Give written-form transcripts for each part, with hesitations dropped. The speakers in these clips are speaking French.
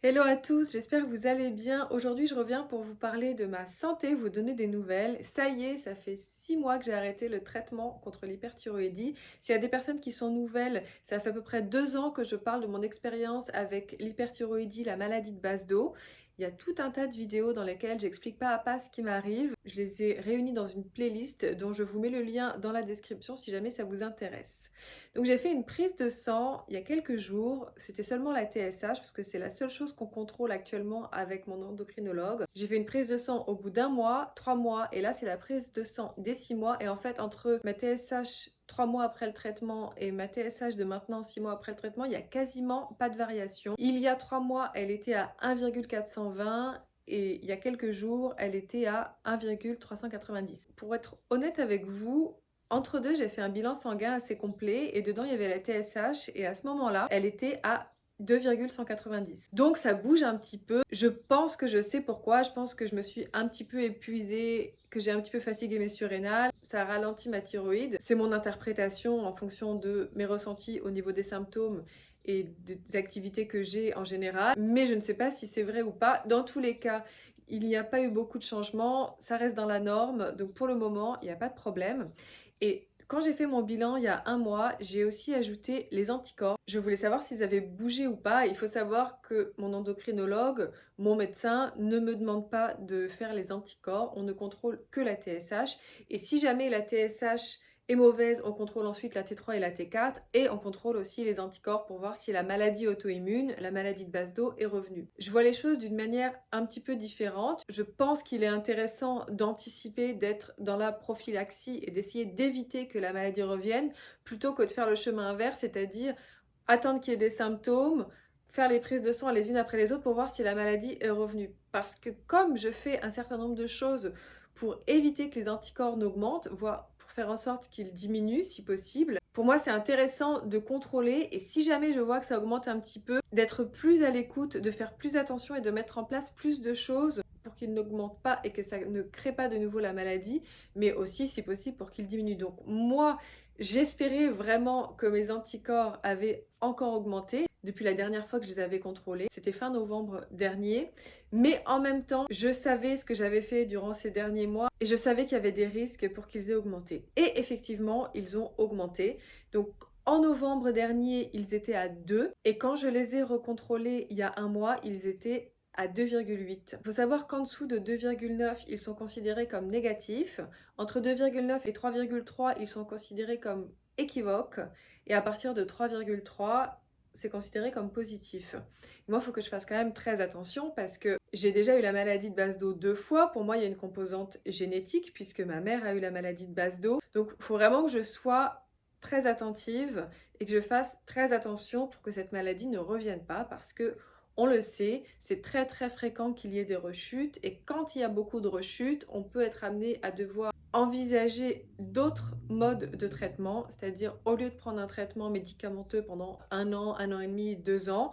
Hello à tous, j'espère que vous allez bien. Aujourd'hui, je reviens pour vous parler de ma santé, vous donner des nouvelles. Ça y est, ça fait 6 mois que j'ai arrêté le traitement contre l'hyperthyroïdie. S'il y a des personnes qui sont nouvelles, ça fait à peu près 2 ans que je parle de mon expérience avec l'hyperthyroïdie, la maladie de base d'eau. Il y a tout un tas de vidéos dans lesquelles j'explique pas à pas ce qui m'arrive. Je les ai réunies dans une playlist dont je vous mets le lien dans la description si jamais ça vous intéresse. Donc j'ai fait une prise de sang il y a quelques jours, c'était seulement la TSH parce que c'est la seule chose qu'on contrôle actuellement avec mon endocrinologue. J'ai fait une prise de sang au bout d'un mois, 3 mois et là c'est la prise de sang des 6 mois et en fait entre ma TSH 3 mois après le traitement et ma TSH de maintenant 6 mois après le traitement, il y a quasiment pas de variation. Il y a 3 mois, elle était à 1,420 et il y a quelques jours, elle était à 1,390. Pour être honnête avec vous, entre deux, j'ai fait un bilan sanguin assez complet et dedans il y avait la TSH et à ce moment-là, elle était à 2,190. Donc ça bouge un petit peu. Je pense que je sais pourquoi. Je pense que je me suis un petit peu épuisée, que j'ai un petit peu fatigué mes surrénales. Ça ralentit ma thyroïde. C'est mon interprétation en fonction de mes ressentis au niveau des symptômes et des activités que j'ai en général. Mais je ne sais pas si c'est vrai ou pas. Dans tous les cas, il n'y a pas eu beaucoup de changements. Ça reste dans la norme. Donc pour le moment, il n'y a pas de problème. Et quand j'ai fait mon bilan il y a un mois, j'ai aussi ajouté les anticorps. Je voulais savoir s'ils avaient bougé ou pas. Il faut savoir que mon endocrinologue, mon médecin, ne me demande pas de faire les anticorps. On ne contrôle que la TSH. Et si jamais la TSH est mauvaise, on contrôle ensuite la T3 et la T4 et on contrôle aussi les anticorps pour voir si la maladie auto-immune, la maladie de base d'eau est revenue. Je vois les choses d'une manière un petit peu différente. Je pense qu'il est intéressant d'anticiper, d'être dans la prophylaxie et d'essayer d'éviter que la maladie revienne plutôt que de faire le chemin inverse, c'est-à-dire attendre qu'il y ait des symptômes, faire les prises de sang les unes après les autres pour voir si la maladie est revenue. Parce que comme je fais un certain nombre de choses pour éviter que les anticorps n'augmentent, voire pour faire en sorte qu'ils diminuent si possible, pour moi c'est intéressant de contrôler et si jamais je vois que ça augmente un petit peu, d'être plus à l'écoute, de faire plus attention et de mettre en place plus de choses pour qu'il n'augmente pas et que ça ne crée pas de nouveau la maladie, mais aussi si possible pour qu'il diminue. Donc moi, j'espérais vraiment que mes anticorps avaient encore augmenté depuis la dernière fois que je les avais contrôlés. C'était fin novembre dernier. Mais en même temps, je savais ce que j'avais fait durant ces derniers mois et je savais qu'il y avait des risques pour qu'ils aient augmenté. Et effectivement, ils ont augmenté. Donc en novembre dernier, ils étaient à 2 et quand je les ai recontrôlés il y a un mois, ils étaient à 2,8. Il faut savoir qu'en dessous de 2,9, ils sont considérés comme négatifs. Entre 2,9 et 3,3, ils sont considérés comme équivoques. Et à partir de 3,3, c'est considéré comme positif. Moi, il faut que je fasse quand même très attention parce que j'ai déjà eu la maladie de base d'eau 2 fois. Pour moi, il y a une composante génétique puisque ma mère a eu la maladie de base d'eau. Donc, il faut vraiment que je sois très attentive et que je fasse très attention pour que cette maladie ne revienne pas parce que on le sait, c'est très très fréquent qu'il y ait des rechutes et quand il y a beaucoup de rechutes, on peut être amené à devoir envisager d'autres modes de traitement, c'est-à-dire au lieu de prendre un traitement médicamenteux pendant un an et demi, 2 ans,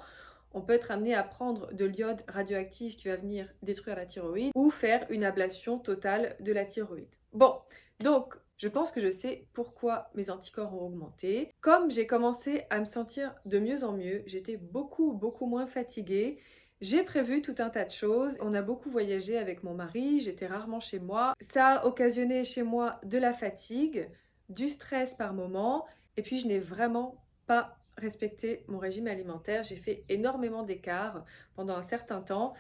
on peut être amené à prendre de l'iode radioactif qui va venir détruire la thyroïde ou faire une ablation totale de la thyroïde. Bon, donc je pense que je sais pourquoi mes anticorps ont augmenté. Comme j'ai commencé à me sentir de mieux en mieux, j'étais beaucoup moins fatiguée. J'ai prévu tout un tas de choses. On a beaucoup voyagé avec mon mari, j'étais rarement chez moi. Ça a occasionné chez moi de la fatigue, du stress par moment, et puis je n'ai vraiment pas respecté mon régime alimentaire. J'ai fait énormément d'écarts pendant un certain temps.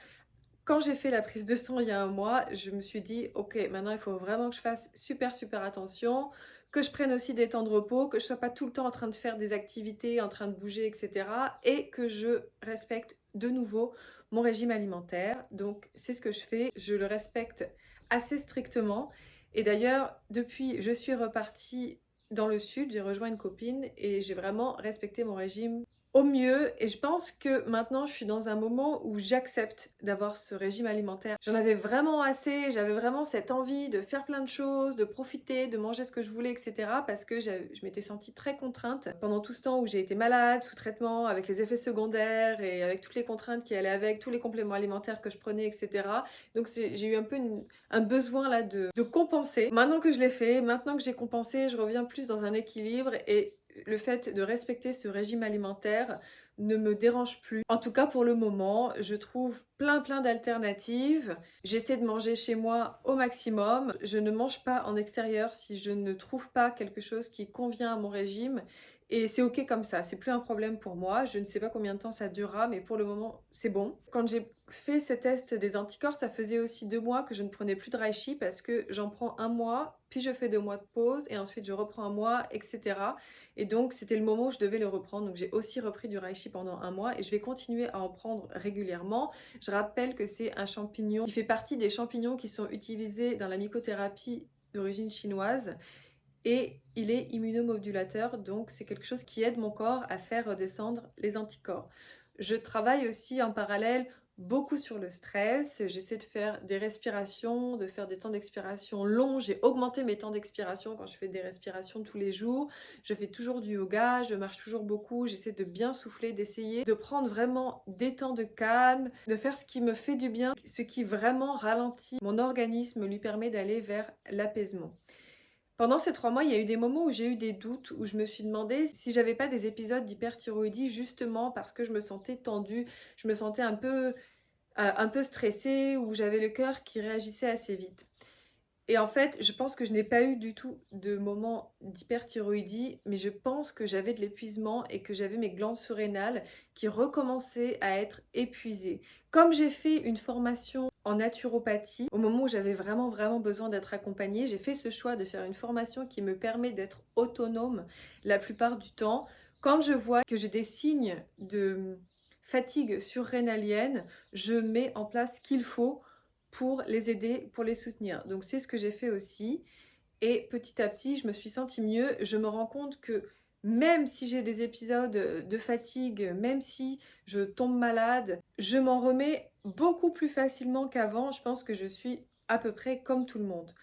Quand j'ai fait la prise de sang il y a un mois, je me suis dit, ok, maintenant il faut vraiment que je fasse super attention, que je prenne aussi des temps de repos, que je sois pas tout le temps en train de faire des activités, en train de bouger, etc. Et que je respecte de nouveau mon régime alimentaire. Donc c'est ce que je fais, je le respecte assez strictement. Et d'ailleurs, depuis, je suis repartie dans le sud, j'ai rejoint une copine et j'ai vraiment respecté mon régime au mieux et je pense que maintenant je suis dans un moment où j'accepte d'avoir ce régime alimentaire. J'en avais vraiment assez, j'avais vraiment cette envie de faire plein de choses, de profiter, de manger ce que je voulais, etc. parce que je m'étais sentie très contrainte pendant tout ce temps où j'ai été malade, sous traitement, avec les effets secondaires et avec toutes les contraintes qui allaient avec, tous les compléments alimentaires que je prenais, etc. Donc j'ai eu un peu un besoin là de compenser. Maintenant que je l'ai fait, maintenant que j'ai compensé, je reviens plus dans un équilibre et le fait de respecter ce régime alimentaire ne me dérange plus. En tout cas pour le moment, je trouve plein d'alternatives. J'essaie de manger chez moi au maximum. Je ne mange pas en extérieur si je ne trouve pas quelque chose qui convient à mon régime. Et c'est ok comme ça, c'est plus un problème pour moi. Je ne sais pas combien de temps ça durera, mais pour le moment, c'est bon. Quand j'ai fait ce test des anticorps, ça faisait aussi 2 mois que je ne prenais plus de reishi parce que j'en prends un mois, puis je fais 2 mois de pause et ensuite je reprends un mois, etc. Et donc c'était le moment où je devais le reprendre. Donc j'ai aussi repris du reishi pendant un mois et je vais continuer à en prendre régulièrement. Je rappelle que c'est un champignon qui fait partie des champignons qui sont utilisés dans la mycothérapie d'origine chinoise et il est immunomodulateur, donc c'est quelque chose qui aide mon corps à faire redescendre les anticorps. Je travaille aussi en parallèle beaucoup sur le stress, j'essaie de faire des respirations, de faire des temps d'expiration longs, j'ai augmenté mes temps d'expiration quand je fais des respirations tous les jours, je fais toujours du yoga, je marche toujours beaucoup, j'essaie de bien souffler, d'essayer de prendre vraiment des temps de calme, de faire ce qui me fait du bien, ce qui vraiment ralentit mon organisme, lui permet d'aller vers l'apaisement. Pendant ces 3 mois, il y a eu des moments où j'ai eu des doutes, où je me suis demandé si j'avais pas des épisodes d'hyperthyroïdie justement parce que je me sentais tendue, je me sentais un peu stressée, ou j'avais le cœur qui réagissait assez vite. Et en fait, je pense que je n'ai pas eu du tout de moment d'hyperthyroïdie, mais je pense que j'avais de l'épuisement et que j'avais mes glandes surrénales qui recommençaient à être épuisées. Comme j'ai fait une formation en naturopathie, au moment où j'avais vraiment besoin d'être accompagnée, j'ai fait ce choix de faire une formation qui me permet d'être autonome la plupart du temps. Quand je vois que j'ai des signes de fatigue surrénalienne, je mets en place ce qu'il faut pour les aider, pour les soutenir. Donc c'est ce que j'ai fait aussi. Et petit à petit, je me suis sentie mieux. Je me rends compte que même si j'ai des épisodes de fatigue, même si je tombe malade, je m'en remets beaucoup plus facilement qu'avant. Je pense que je suis à peu près comme tout le monde.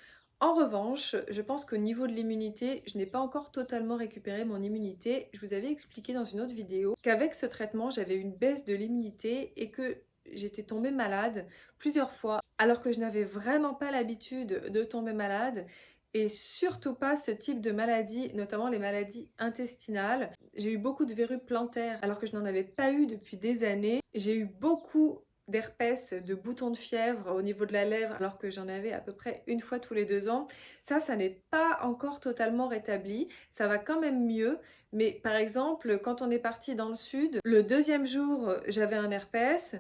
En revanche, je pense qu'au niveau de l'immunité, je n'ai pas encore totalement récupéré mon immunité. Je vous avais expliqué dans une autre vidéo qu'avec ce traitement, j'avais une baisse de l'immunité et que j'étais tombée malade plusieurs fois, alors que je n'avais vraiment pas l'habitude de tomber malade et surtout pas ce type de maladie, notamment les maladies intestinales. J'ai eu beaucoup de verrues plantaires alors que je n'en avais pas eu depuis des années. J'ai eu beaucoup d'herpès, de boutons de fièvre au niveau de la lèvre alors que j'en avais à peu près une fois tous les 2 ans. Ça n'est pas encore totalement rétabli. Ça va quand même mieux. Mais par exemple, quand on est parti dans le sud, le 2e jour, j'avais un herpès.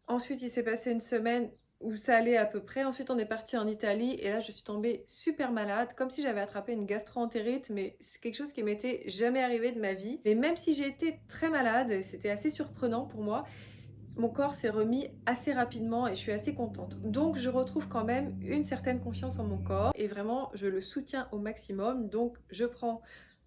Ensuite, il s'est passé une semaine où ça allait à peu près. Ensuite, on est parti en Italie et là, je suis tombée super malade, comme si j'avais attrapé une gastro-entérite, mais c'est quelque chose qui m'était jamais arrivé de ma vie. Mais même si j'ai été très malade, c'était assez surprenant pour moi, mon corps s'est remis assez rapidement et je suis assez contente. Donc, je retrouve quand même une certaine confiance en mon corps et vraiment, je le soutiens au maximum. Donc, je prends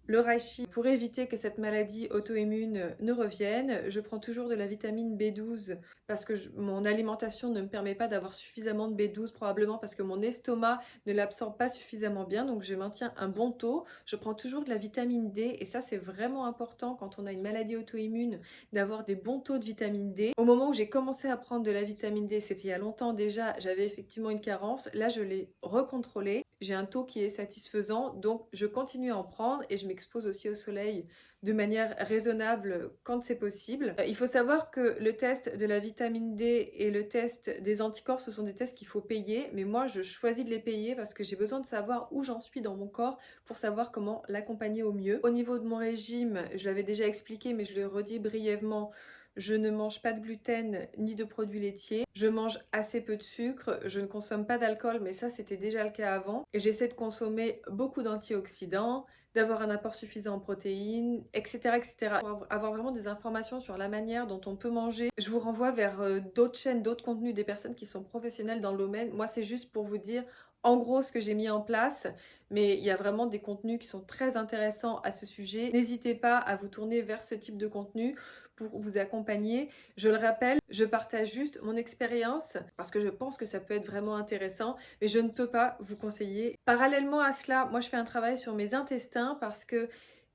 le reishi pour éviter que cette maladie auto-immune ne revienne. Je prends toujours de la vitamine B12 parce que mon alimentation ne me permet pas d'avoir suffisamment de B12, probablement parce que mon estomac ne l'absorbe pas suffisamment bien, donc je maintiens un bon taux. Je prends toujours de la vitamine D et ça c'est vraiment important quand on a une maladie auto-immune d'avoir des bons taux de vitamine D. Au moment où j'ai commencé à prendre de la vitamine D, c'était il y a longtemps déjà, j'avais effectivement une carence. Là, je l'ai recontrôlée. J'ai un taux qui est satisfaisant, donc je continue à en prendre et je m'expose aussi au soleil de manière raisonnable quand c'est possible. Il faut savoir que le test de la vitamine D et le test des anticorps, ce sont des tests qu'il faut payer, mais moi je choisis de les payer parce que j'ai besoin de savoir où j'en suis dans mon corps pour savoir comment l'accompagner au mieux. Au niveau de mon régime, je l'avais déjà expliqué, mais je le redis brièvement, je ne mange pas de gluten ni de produits laitiers. Je mange assez peu de sucre. Je ne consomme pas d'alcool, mais ça, c'était déjà le cas avant. Et j'essaie de consommer beaucoup d'antioxydants, d'avoir un apport suffisant en protéines, etc., etc. Pour avoir vraiment des informations sur la manière dont on peut manger, je vous renvoie vers d'autres chaînes, d'autres contenus, des personnes qui sont professionnelles dans le domaine. Moi, c'est juste pour vous dire en gros ce que j'ai mis en place, mais il y a vraiment des contenus qui sont très intéressants à ce sujet. N'hésitez pas à vous tourner vers ce type de contenu pour vous accompagner. Je le rappelle, je partage juste mon expérience parce que je pense que ça peut être vraiment intéressant, mais je ne peux pas vous conseiller. Parallèlement à cela, moi je fais un travail sur mes intestins parce que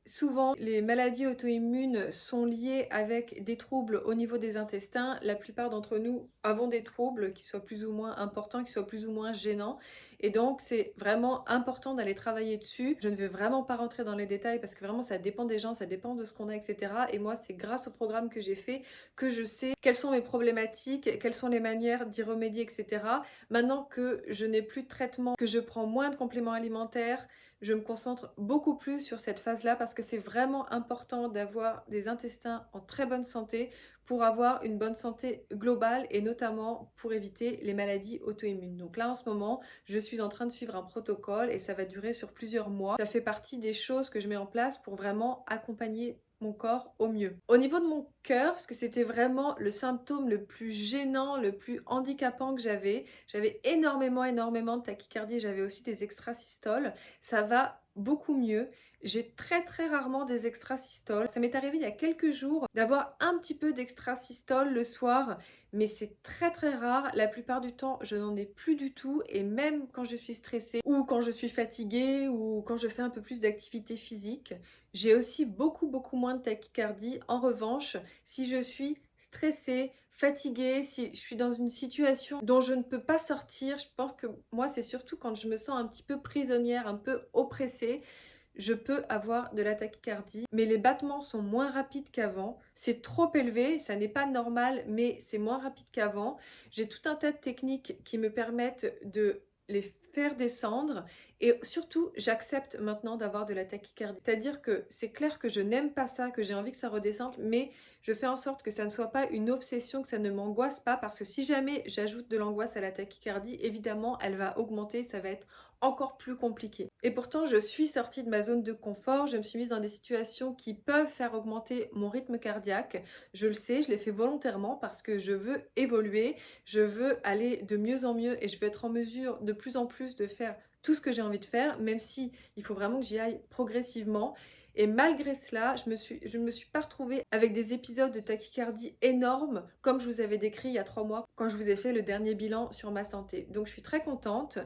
souvent, les maladies auto-immunes sont liées avec des troubles au niveau des intestins. La plupart d'entre nous avons des troubles qui soient plus ou moins importants, qui soient plus ou moins gênants. Et donc, c'est vraiment important d'aller travailler dessus. Je ne vais vraiment pas rentrer dans les détails parce que vraiment, ça dépend des gens, ça dépend de ce qu'on a, etc. Et moi, c'est grâce au programme que j'ai fait que je sais quelles sont mes problématiques, quelles sont les manières d'y remédier, etc. Maintenant que je n'ai plus de traitement, que je prends moins de compléments alimentaires, je me concentre beaucoup plus sur cette phase-là parce que c'est vraiment important d'avoir des intestins en très bonne santé pour avoir une bonne santé globale et notamment pour éviter les maladies auto-immunes. Donc là, en ce moment, je suis en train de suivre un protocole et ça va durer sur plusieurs mois. Ça fait partie des choses que je mets en place pour vraiment accompagner mon corps au mieux. Au niveau de mon cœur, parce que c'était vraiment le symptôme le plus gênant, le plus handicapant que j'avais énormément de tachycardie, j'avais aussi des extrasystoles. Ça va beaucoup mieux. J'ai très rarement des extrasystoles. Ça m'est arrivé il y a quelques jours d'avoir un petit peu d'extrasystole le soir, mais c'est très rare. La plupart du temps, je n'en ai plus du tout et même quand je suis stressée ou quand je suis fatiguée ou quand je fais un peu plus d'activité physique, j'ai aussi beaucoup moins de tachycardie. En revanche, si je suis stressée, fatiguée, si je suis dans une situation dont je ne peux pas sortir, je pense que moi, c'est surtout quand je me sens un petit peu prisonnière, un peu oppressée, je peux avoir de la tachycardie, mais les battements sont moins rapides qu'avant. C'est trop élevé, ça n'est pas normal, mais c'est moins rapide qu'avant. J'ai tout un tas de techniques qui me permettent de les faire descendre et surtout j'accepte maintenant d'avoir de la tachycardie. C'est-à-dire que c'est clair que je n'aime pas ça, que j'ai envie que ça redescende, mais je fais en sorte que ça ne soit pas une obsession, que ça ne m'angoisse pas parce que si jamais j'ajoute de l'angoisse à la tachycardie, évidemment elle va augmenter, ça va être encore plus compliqué. Et pourtant, je suis sortie de ma zone de confort, je me suis mise dans des situations qui peuvent faire augmenter mon rythme cardiaque. Je le sais, je l'ai fait volontairement parce que je veux évoluer, je veux aller de mieux en mieux et je veux être en mesure de plus en plus de faire tout ce que j'ai envie de faire, même si il faut vraiment que j'y aille progressivement. Et malgré cela, je ne me suis pas retrouvée avec des épisodes de tachycardie énormes, comme je vous avais décrit il y a 3 mois, quand je vous ai fait le dernier bilan sur ma santé. Donc je suis très contente.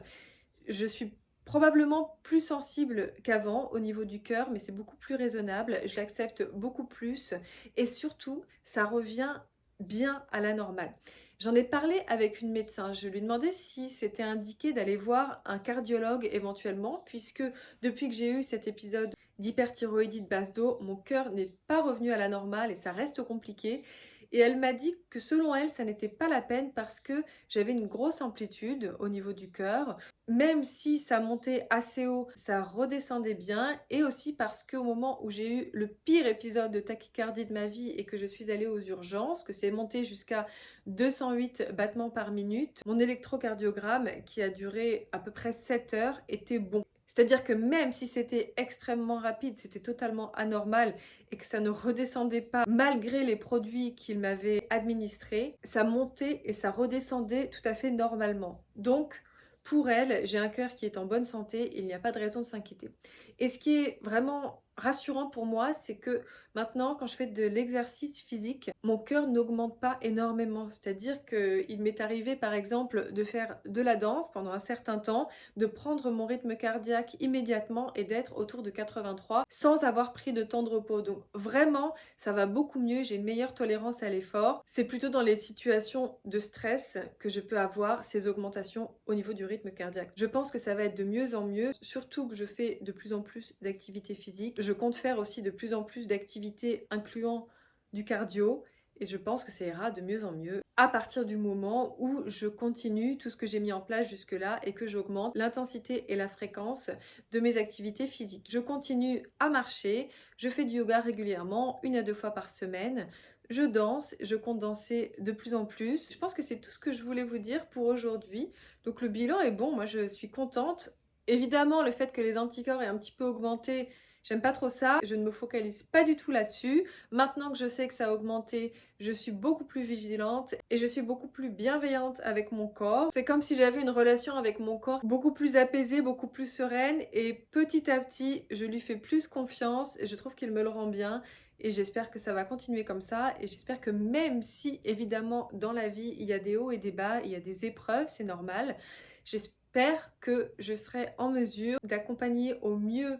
Je suis probablement plus sensible qu'avant au niveau du cœur, mais c'est beaucoup plus raisonnable, je l'accepte beaucoup plus et surtout, ça revient bien à la normale. J'en ai parlé avec une médecin, je lui demandais si c'était indiqué d'aller voir un cardiologue éventuellement, puisque depuis que j'ai eu cet épisode d'hyperthyroïdie de base d'eau, mon cœur n'est pas revenu à la normale et ça reste compliqué. Et elle m'a dit que selon elle, ça n'était pas la peine parce que j'avais une grosse amplitude au niveau du cœur. Même si ça montait assez haut, ça redescendait bien et aussi parce qu'au moment où j'ai eu le pire épisode de tachycardie de ma vie et que je suis allée aux urgences, que c'est monté jusqu'à 208 battements par minute, mon électrocardiogramme qui a duré à peu près 7 heures était bon. C'est-à-dire que même si c'était extrêmement rapide, c'était totalement anormal et que ça ne redescendait pas malgré les produits qu'il m'avait administrés, ça montait et ça redescendait tout à fait normalement. Donc, pour elle, j'ai un cœur qui est en bonne santé, il n'y a pas de raison de s'inquiéter. Et ce qui est vraiment rassurant pour moi, c'est que maintenant, quand je fais de l'exercice physique, mon cœur n'augmente pas énormément. C'est-à-dire qu'il m'est arrivé, par exemple, de faire de la danse pendant un certain temps, de prendre mon rythme cardiaque immédiatement et d'être autour de 83 sans avoir pris de temps de repos. Donc vraiment, ça va beaucoup mieux, j'ai une meilleure tolérance à l'effort. C'est plutôt dans les situations de stress que je peux avoir ces augmentations au niveau du rythme cardiaque. Je pense que ça va être de mieux en mieux, surtout que je fais de plus en plus d'activité physique. Je compte faire aussi de plus en plus d'activités incluant du cardio et je pense que ça ira de mieux en mieux à partir du moment où je continue tout ce que j'ai mis en place jusque-là et que j'augmente l'intensité et la fréquence de mes activités physiques. Je continue à marcher, je fais du yoga régulièrement, 1 à 2 fois par semaine. Je danse, je compte danser de plus en plus. Je pense que c'est tout ce que je voulais vous dire pour aujourd'hui. Donc le bilan est bon, moi je suis contente. Évidemment, le fait que les anticorps aient un petit peu augmenté, j'aime pas trop ça. Je ne me focalise pas du tout là-dessus. Maintenant que je sais que ça a augmenté, je suis beaucoup plus vigilante et je suis beaucoup plus bienveillante avec mon corps. C'est comme si j'avais une relation avec mon corps beaucoup plus apaisée, beaucoup plus sereine et petit à petit, je lui fais plus confiance et je trouve qu'il me le rend bien. Et j'espère que ça va continuer comme ça et j'espère que même si évidemment dans la vie il y a des hauts et des bas, il y a des épreuves, c'est normal, j'espère que je serai en mesure d'accompagner au mieux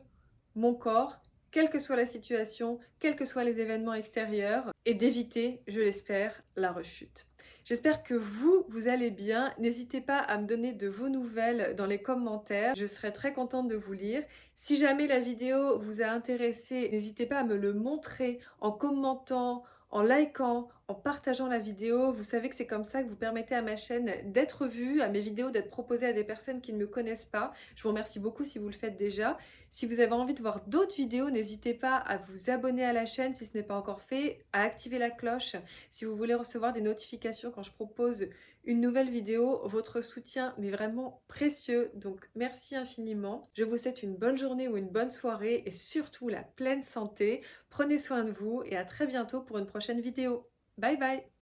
mon corps, quelle que soit la situation, quels que soient les événements extérieurs et d'éviter, je l'espère, la rechute. J'espère que vous allez bien. N'hésitez pas à me donner de vos nouvelles dans les commentaires. Je serai très contente de vous lire. Si jamais la vidéo vous a intéressé, n'hésitez pas à me le montrer en commentant, en likant, en partageant la vidéo. Vous savez que c'est comme ça que vous permettez à ma chaîne d'être vue, à mes vidéos d'être proposées à des personnes qui ne me connaissent pas. Je vous remercie beaucoup si vous le faites déjà. Si vous avez envie de voir d'autres vidéos, n'hésitez pas à vous abonner à la chaîne si ce n'est pas encore fait, à activer la cloche si vous voulez recevoir des notifications quand je propose une nouvelle vidéo. Votre soutien m'est vraiment précieux, donc merci infiniment. Je vous souhaite une bonne journée ou une bonne soirée et surtout la pleine santé. Prenez soin de vous et à très bientôt pour une prochaine vidéo. Bye bye!